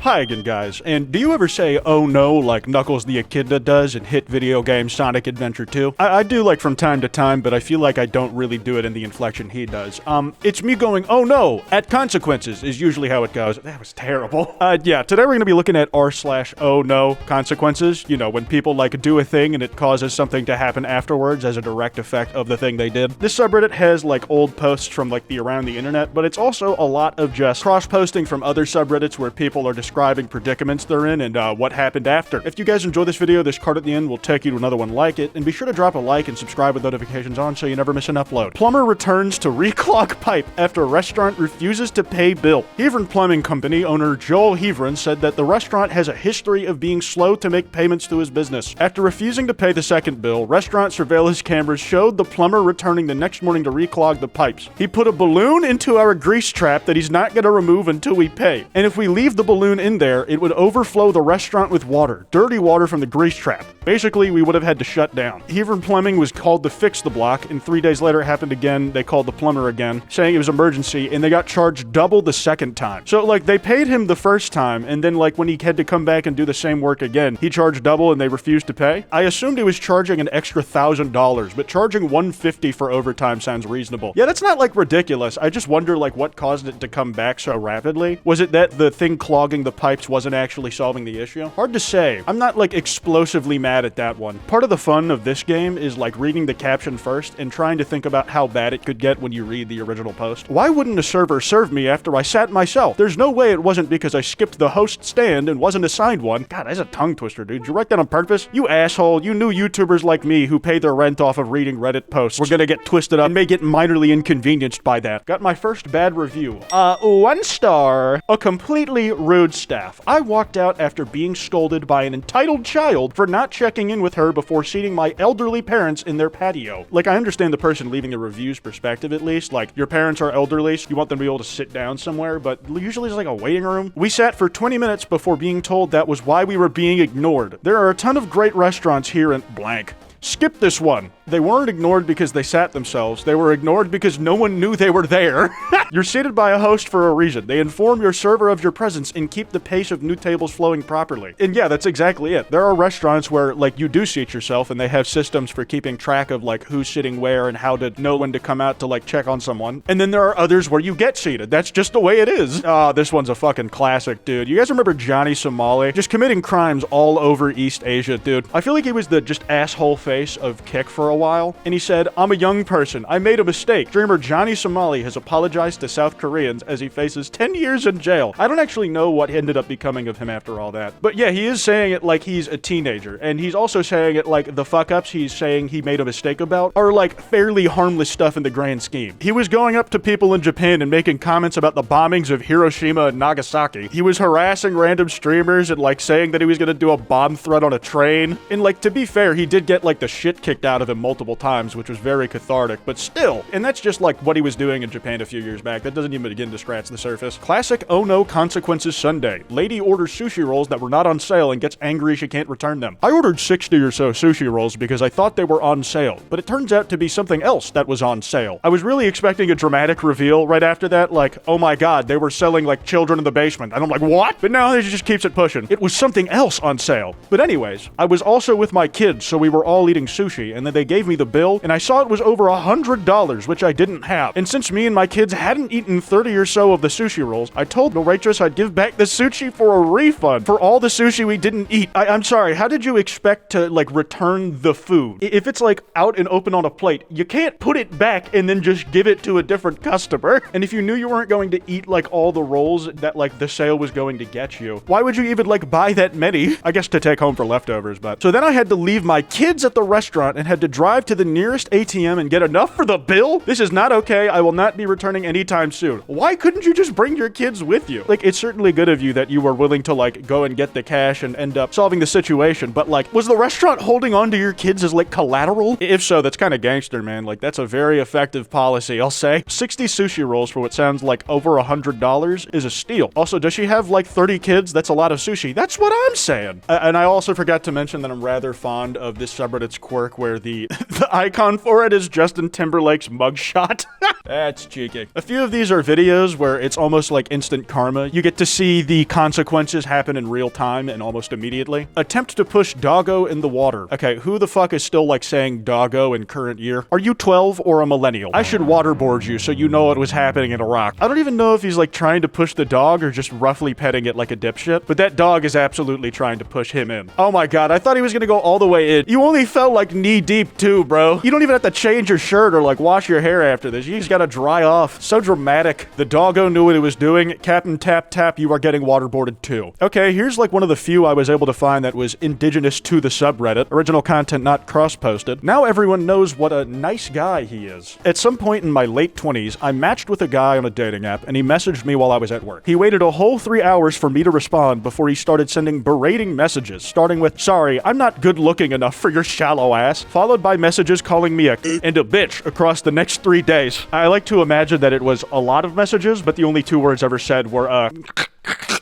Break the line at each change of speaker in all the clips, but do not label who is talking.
Hi again, guys, and do you ever say, oh no, like Knuckles the Echidna does in hit video game Sonic Adventure 2? I do like from time to time, but I feel like I don't really do it in the inflection he does. It's me going, oh no, at consequences is usually how it goes. That was terrible. Yeah, today we're gonna be looking at r/oh no consequences. You know, when people like do a thing and it causes something to happen afterwards as a direct effect of the thing they did. This subreddit has like old posts from like the around the internet, but it's also a lot of just cross-posting from other subreddits where people are describing predicaments they're in and what happened after. If you guys enjoy this video, this card at the end will take you to another one like it, and be sure to drop a like and subscribe with notifications on so you never miss an upload. Plumber returns to reclog pipe after a restaurant refuses to pay bill. Heavern Plumbing Company owner Joel Heavern said that the restaurant has a history of being slow to make payments to his business. After refusing to pay the second bill, restaurant surveillance cameras showed the plumber returning the next morning to reclog the pipes. He put a balloon into our grease trap that he's not going to remove until we pay. And if we leave the balloon in there, it would overflow the restaurant with water, dirty water from the grease trap. Basically, we would have had to shut down. Heavern Plumbing was called to fix the block, and 3 days later it happened again. They called the plumber again, saying it was emergency, and they got charged double the second time. So, like, they paid him the first time, and then, like, when he had to come back and do the same work again, he charged double and they refused to pay. I assumed he was charging an extra $1,000, but charging $150 for overtime sounds reasonable. Yeah, that's not, like, ridiculous. I just wonder, like, what caused it to come back so rapidly? Was it that the thing clogging the pipes wasn't actually solving the issue? Hard to say. I'm not, like, explosively mad at that one. Part of the fun of this game is, like, reading the caption first and trying to think about how bad it could get when you read the original post. Why wouldn't a server serve me after I sat myself? There's no way it wasn't because I skipped the host stand and wasn't assigned one. God, that's a tongue twister, dude. Did you write that on purpose? You asshole. You knew YouTubers like me who pay their rent off of reading Reddit posts were gonna get twisted up and may get minorly inconvenienced by that. Got my first bad review. 1 star. A completely rude staff. I walked out after being scolded by an entitled child for not checking in with her before seating my elderly parents in their patio. Like, I understand the person leaving the review's perspective at least. Like, your parents are elderly, so you want them to be able to sit down somewhere, but usually it's like a waiting room. We sat for 20 minutes before being told that was why we were being ignored. There are a ton of great restaurants here in blank. Skip this one. They weren't ignored because they sat themselves. They were ignored because no one knew they were there. You're seated by a host for a reason. They inform your server of your presence and keep the pace of new tables flowing properly. And yeah, that's exactly it. There are restaurants where, like, you do seat yourself and they have systems for keeping track of, like, who's sitting where and how to know when to come out to, like, check on someone. And then there are others where you get seated. That's just the way it is. This one's a fucking classic, dude. You guys remember Johnny Somali? Just committing crimes all over East Asia, dude. I feel like he was the just asshole face of Kick for a while, and he said, I'm a young person. I made a mistake. Streamer Johnny Somali has apologized to South Koreans as he faces 10 years in jail. I don't actually know what ended up becoming of him after all that. But yeah, he is saying it like he's a teenager, and he's also saying it like the fuck-ups he's saying he made a mistake about are like fairly harmless stuff in the grand scheme. He was going up to people in Japan and making comments about the bombings of Hiroshima and Nagasaki. He was harassing random streamers and like saying that he was gonna do a bomb threat on a train. And like, to be fair, he did get like the shit kicked out of him multiple times, which was very cathartic, but still. And that's just like what he was doing in Japan a few years back. That doesn't even begin to scratch the surface. Classic oh no consequences Sunday. Lady orders sushi rolls that were not on sale and gets angry she can't return them. I ordered 60 or so sushi rolls because I thought they were on sale, but it turns out to be something else that was on sale. I was really expecting a dramatic reveal right after that, like, oh my god, they were selling like Children in the Basement. And I'm like, what? But no, he just keeps it pushing. It was something else on sale. But anyways, I was also with my kids, so we were all eating sushi, and then they gave me the bill, and I saw it was over $100, which I didn't have. And since me and my kids hadn't eaten 30 or so of the sushi rolls, I told the waitress I'd give back the sushi for a refund for all the sushi we didn't eat. I'm sorry, how did you expect to, like, return the food? If it's, like, out and open on a plate, you can't put it back and then just give it to a different customer. And if you knew you weren't going to eat, like, all the rolls that, like, the sale was going to get you, why would you even, like, buy that many? I guess to take home for leftovers, but... So then I had to leave my kids at the restaurant and had to drive to the nearest ATM and get enough for the bill? This is not okay. I will not be returning anytime soon. Why couldn't you just bring your kids with you? Like, it's certainly good of you that you were willing to, like, go and get the cash and end up solving the situation, but, like, was the restaurant holding on to your kids as, like, collateral? If so, that's kind of gangster, man. Like, that's a very effective policy, I'll say. 60 sushi rolls for what sounds like over $100 is a steal. Also, does she have, like, 30 kids? That's a lot of sushi. That's what I'm saying. And I also forgot to mention that I'm rather fond of this subreddit's quirk where the The icon for it is Justin Timberlake's mugshot. That's cheeky. A few of these are videos where it's almost like instant karma. You get to see the consequences happen in real time and almost immediately. Attempt to push doggo in the water. Okay, who the fuck is still like saying doggo in current year? Are you 12 or a millennial? I should waterboard you so you know what was happening in Iraq. I don't even know if he's like trying to push the dog or just roughly petting it like a dipshit, but that dog is absolutely trying to push him in. Oh my god, I thought he was gonna go all the way in. You only fell like knee deep too, bro. You don't even have to change your shirt or like wash your hair after this. You just gotta dry off. So dramatic. The doggo knew what it was doing. Captain Tap Tap, you are getting waterboarded too. Okay, here's like one of the few I was able to find that was indigenous to the subreddit. Original content not cross-posted. Now everyone knows what a nice guy he is. At some point in my late 20s, I matched with a guy on a dating app and he messaged me while I was at work. He waited a whole 3 hours for me to respond before he started sending berating messages, starting with, "Sorry, I'm not good looking enough for your shallow ass," followed by messages calling me a and a bitch across the next 3 days. I like to imagine that it was a lot of messages, but the only 2 words ever said were,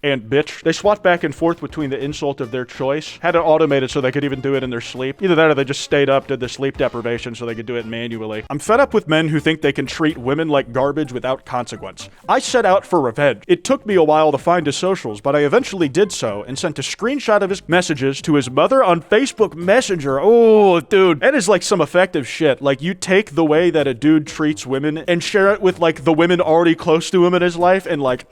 and bitch. They swapped back and forth between the insult of their choice. Had it automated so they could even do it in their sleep. Either that or they just stayed up, did the sleep deprivation so they could do it manually. I'm fed up with men who think they can treat women like garbage without consequence. I set out for revenge. It took me a while to find his socials, but I eventually did so and sent a screenshot of his messages to his mother on Facebook Messenger. Oh, dude. That is like some effective shit. Like, you take the way that a dude treats women and share it with like the women already close to him in his life and like,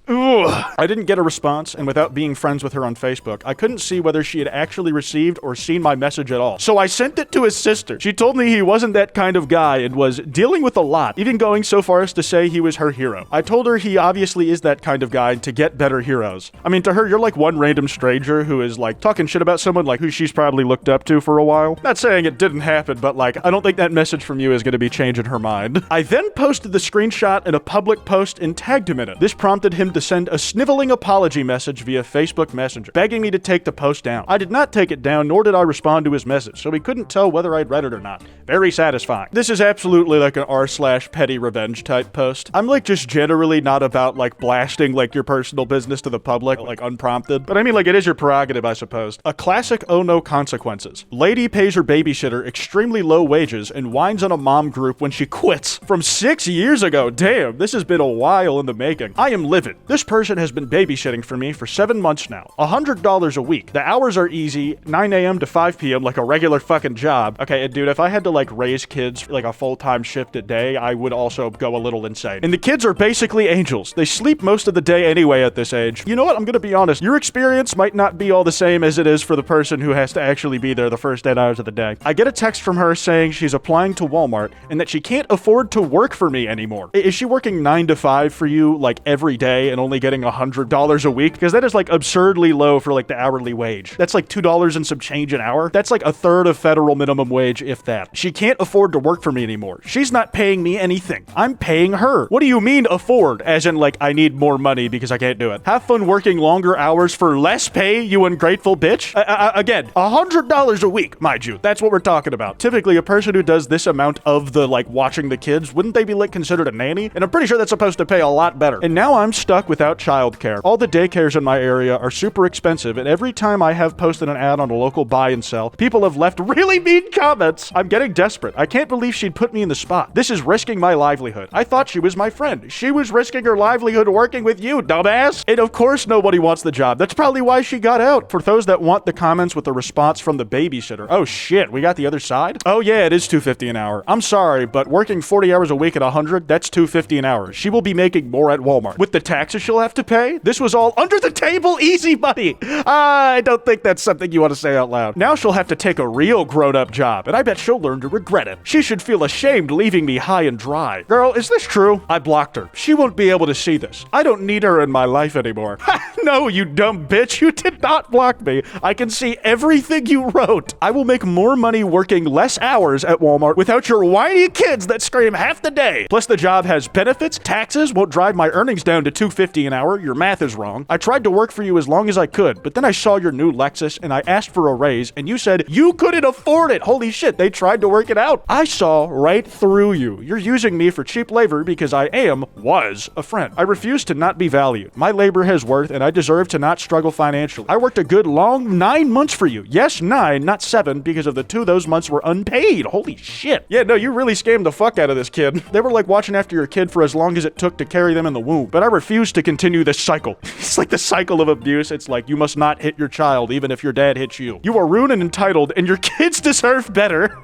ugh. I didn't get a response, and without being friends with her on Facebook, I couldn't see whether she had actually received or seen my message at all. So I sent it to his sister. She told me he wasn't that kind of guy and was dealing with a lot, even going so far as to say he was her hero. I told her he obviously is that kind of guy and to get better heroes. I mean, to her, you're like one random stranger who is like talking shit about someone like who she's probably looked up to for a while. Not saying it didn't happen, but like, I don't think that message from you is going to be changing her mind. I then posted the screenshot in a public post and tagged him in it. This prompted him to send a sniveling apology message via Facebook Messenger, begging me to take the post down. I did not take it down, nor did I respond to his message, so he couldn't tell whether I'd read it or not. Very satisfying. This is absolutely like an r/petty revenge type post. I'm like just generally not about like blasting like your personal business to the public, like unprompted. But I mean, like, it is your prerogative, I suppose. A classic oh no consequences. Lady pays her babysitter extremely low wages and whines on a mom group when she quits. From 6 years ago. Damn, this has been a while in the making. I am livid. This person has been babysitting for me for 7 months now. $100 a week. The hours are easy, 9 a.m. to 5 p.m. like a regular fucking job. Okay, and dude, if I had to like raise kids for like a full-time shift a day, I would also go a little insane. And the kids are basically angels. They sleep most of the day anyway at this age. You know what? I'm gonna be honest. Your experience might not be all the same as it is for the person who has to actually be there the first 8 hours of the day. I get a text from her saying she's applying to Walmart and that she can't afford to work for me anymore. Is she working 9 to 5 for you like every day and only getting $100 a week? Because that is like absurdly low for like the hourly wage. That's like $2 and some change an hour. That's like a third of federal minimum wage, if that. She can't afford to work for me anymore. She's not paying me anything. I'm paying her. What do you mean afford? As in like I need more money because I can't do it. Have fun working longer hours for less pay, you ungrateful bitch. Again, $100 a week, mind you. That's what we're talking about. Typically, a person who does this amount of the like watching the kids, wouldn't they be like considered a nanny? And I'm pretty sure that's supposed to pay a lot better. And now I'm stuck without childcare. All the daycares in my area are super expensive, and every time I have posted an ad on a local buy and sell, people have left really mean comments. I'm getting desperate. I can't believe she'd put me in the spot. This is risking my livelihood. I thought she was my friend. She was risking her livelihood working with you, dumbass. And of course nobody wants the job. That's probably why she got out. For those that want the comments with a response from the babysitter. Oh shit, we got the other side? Oh yeah, it is $2.50 an hour. I'm sorry, but working 40 hours a week at 100, that's $2.50 an hour. She will be making more at Walmart. With the taxes she'll have to pay? This was all under the table easy money. I don't think that's something you want to say out loud. Now she'll have to take a real grown-up job, and I bet she'll learn to regret it. She should feel ashamed leaving me high and dry. Girl, is this true? I blocked her. She won't be able to see this. I don't need her in my life anymore. No, you dumb bitch. You did not block me. I can see everything you wrote. I will make more money working less hours at Walmart without your whiny kids that scream half the day. Plus the job has benefits, taxes, won't drive my earnings down to $2.50 an hour. You're mad math is wrong. I tried to work for you as long as I could, but then I saw your new Lexus and I asked for a raise and you said you couldn't afford it. Holy shit, they tried to work it out. I saw right through you. You're using me for cheap labor because I was a friend. I refuse to not be valued. My labor has worth and I deserve to not struggle financially. I worked a good long 9 months for you. Yes, 9, not 7, because of the 2 of those months were unpaid. Holy shit. Yeah, no, you really scammed the fuck out of this kid. They were like watching after your kid for as long as it took to carry them in the womb. But I refuse to continue this cycle. It's like the cycle of abuse. It's like you must not hit your child even if your dad hits you. You are rude and entitled and your kids deserve better.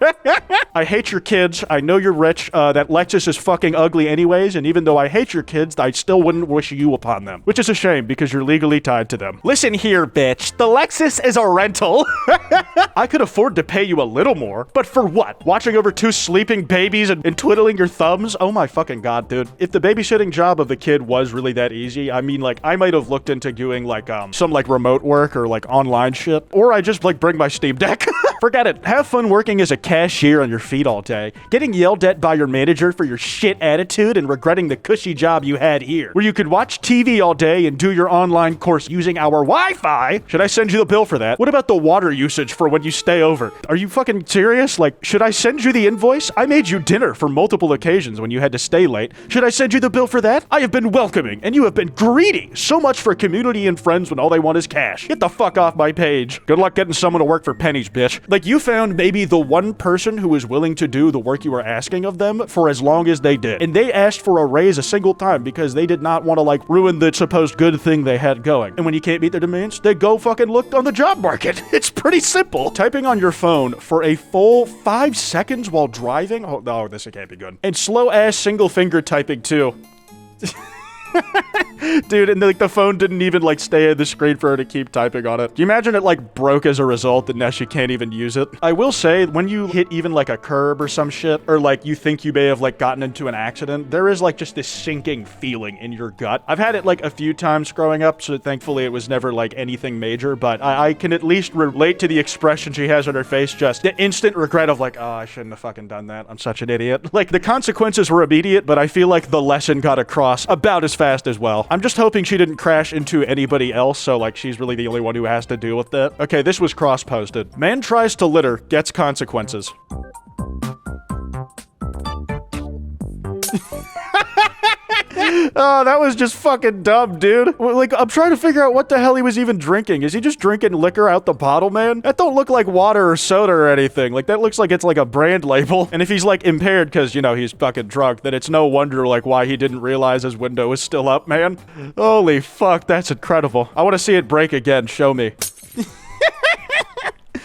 I hate your kids. I know you're rich. That Lexus is fucking ugly anyways, and even though I hate your kids, I still wouldn't wish you upon them. Which is a shame because you're legally tied to them. Listen here, bitch. The Lexus is a rental. I could afford to pay you a little more, but for what? Watching over 2 sleeping babies and twiddling your thumbs? Oh my fucking god, dude. If the babysitting job of the kid was really that easy, I mean, like, I might have looked into doing like some like remote work or like online shit, or I just like bring my Steam Deck. Forget it. Have fun working as a cashier on your feet all day, getting yelled at by your manager for your shit attitude and regretting the cushy job you had here, where you could watch TV all day and do your online course using our Wi-Fi. Should I send you the bill for that? What about the water usage for when you stay over? Are you fucking serious? Like, should I send you the invoice? I made you dinner for multiple occasions when you had to stay late. Should I send you the bill for that? I have been welcoming and you have been greedy. So much for community and friends when all they want is cash. Get the fuck off my page. Good luck getting someone to work for pennies, bitch. Like, you found maybe the one person who was willing to do the work you were asking of them for as long as they did. And they asked for a raise a single time because they did not want to, like, ruin the supposed good thing they had going. And when you can't meet their demands, they go fucking look on the job market. It's pretty simple. Typing on your phone for a full 5 seconds while driving? Oh, no, this can't be good. And slow-ass single-finger typing, too. Dude, and like the phone didn't even like stay in the screen for her to keep typing on it. Do you imagine it like broke as a result and now she can't even use it? I will say, when you hit even like a curb or some shit, or like you think you may have like gotten into an accident, there is like just this sinking feeling in your gut. I've had it like a few times growing up, so thankfully it was never like anything major, but I can at least relate to the expression she has on her face, just the instant regret of like, oh, I shouldn't have fucking done that. I'm such an idiot. Like, the consequences were immediate, but I feel like the lesson got across about as fast as well. I'm just hoping she didn't crash into anybody else, so like she's really the only one who has to deal with that. Okay, this was cross-posted. Man tries to litter, gets consequences. Oh, that was just fucking dumb, dude. Like, I'm trying to figure out what the hell he was even drinking. Is he just drinking liquor out the bottle, man? That don't look like water or soda or anything. Like, that looks like it's like a brand label. And if he's like impaired because, you know, he's fucking drunk, then it's no wonder like why he didn't realize his window was still up, man. Holy fuck, that's incredible. I want to see it break again. Show me.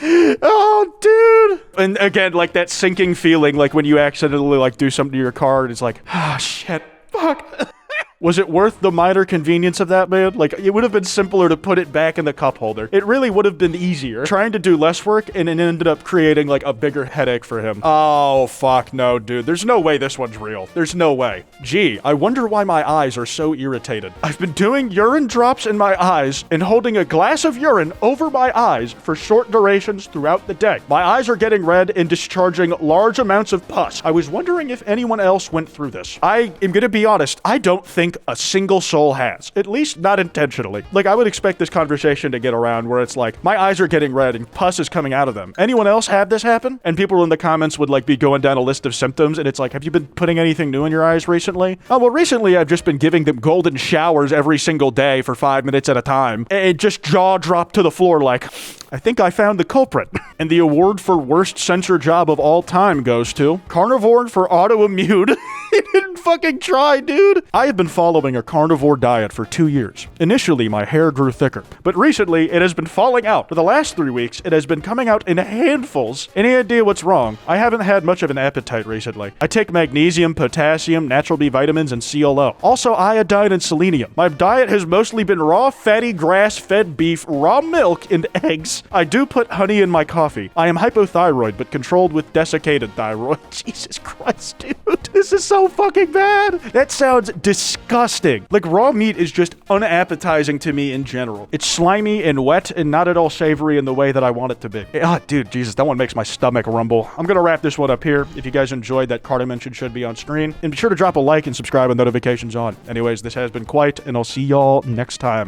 Oh, dude. And again, like that sinking feeling, like when you accidentally like do something to your car and it's like, ah, shit, fuck. Was it worth the minor convenience of that, man? Like, it would have been simpler to put it back in the cup holder. It really would have been easier. Trying to do less work, and it ended up creating, like, a bigger headache for him. Oh, fuck no, dude. There's no way this one's real. There's no way. Gee, I wonder why my eyes are so irritated. I've been doing urine drops in my eyes and holding a glass of urine over my eyes for short durations throughout the day. My eyes are getting red and discharging large amounts of pus. I was wondering if anyone else went through this. I am gonna be honest, I don't think a single soul has. At least not intentionally. Like, I would expect this conversation to get around where it's like, my eyes are getting red and pus is coming out of them. Anyone else have this happen? And people in the comments would like be going down a list of symptoms and it's like, have you been putting anything new in your eyes recently? Oh, well, recently I've just been giving them golden showers every single day for 5 minutes at a time. And just jaw dropped to the floor like, I think I found the culprit. And the award for worst censor job of all time goes to carnivore for autoimmune. He didn't fucking try, dude. I have been following a carnivore diet for 2 years. Initially, my hair grew thicker, but recently it has been falling out. For the last 3 weeks, it has been coming out in handfuls. Any idea what's wrong? I haven't had much of an appetite recently. I take magnesium, potassium, natural B vitamins, and CLO. Also iodine and selenium. My diet has mostly been raw, fatty, grass-fed beef, raw milk, and eggs. I do put honey in my coffee. I am hypothyroid, but controlled with desiccated thyroid. Jesus Christ, dude. This is so so fucking bad. That sounds disgusting. Like, raw meat is just unappetizing to me in general. It's slimy and wet and not at all savory in the way that I want it to be. Ah, dude, Jesus, that one makes my stomach rumble. I'm gonna wrap this one up here. If you guys enjoyed that card I mentioned should be on screen, and be sure to drop a like and subscribe with notifications on. Anyways, this has been Kwite, and I'll see y'all next time.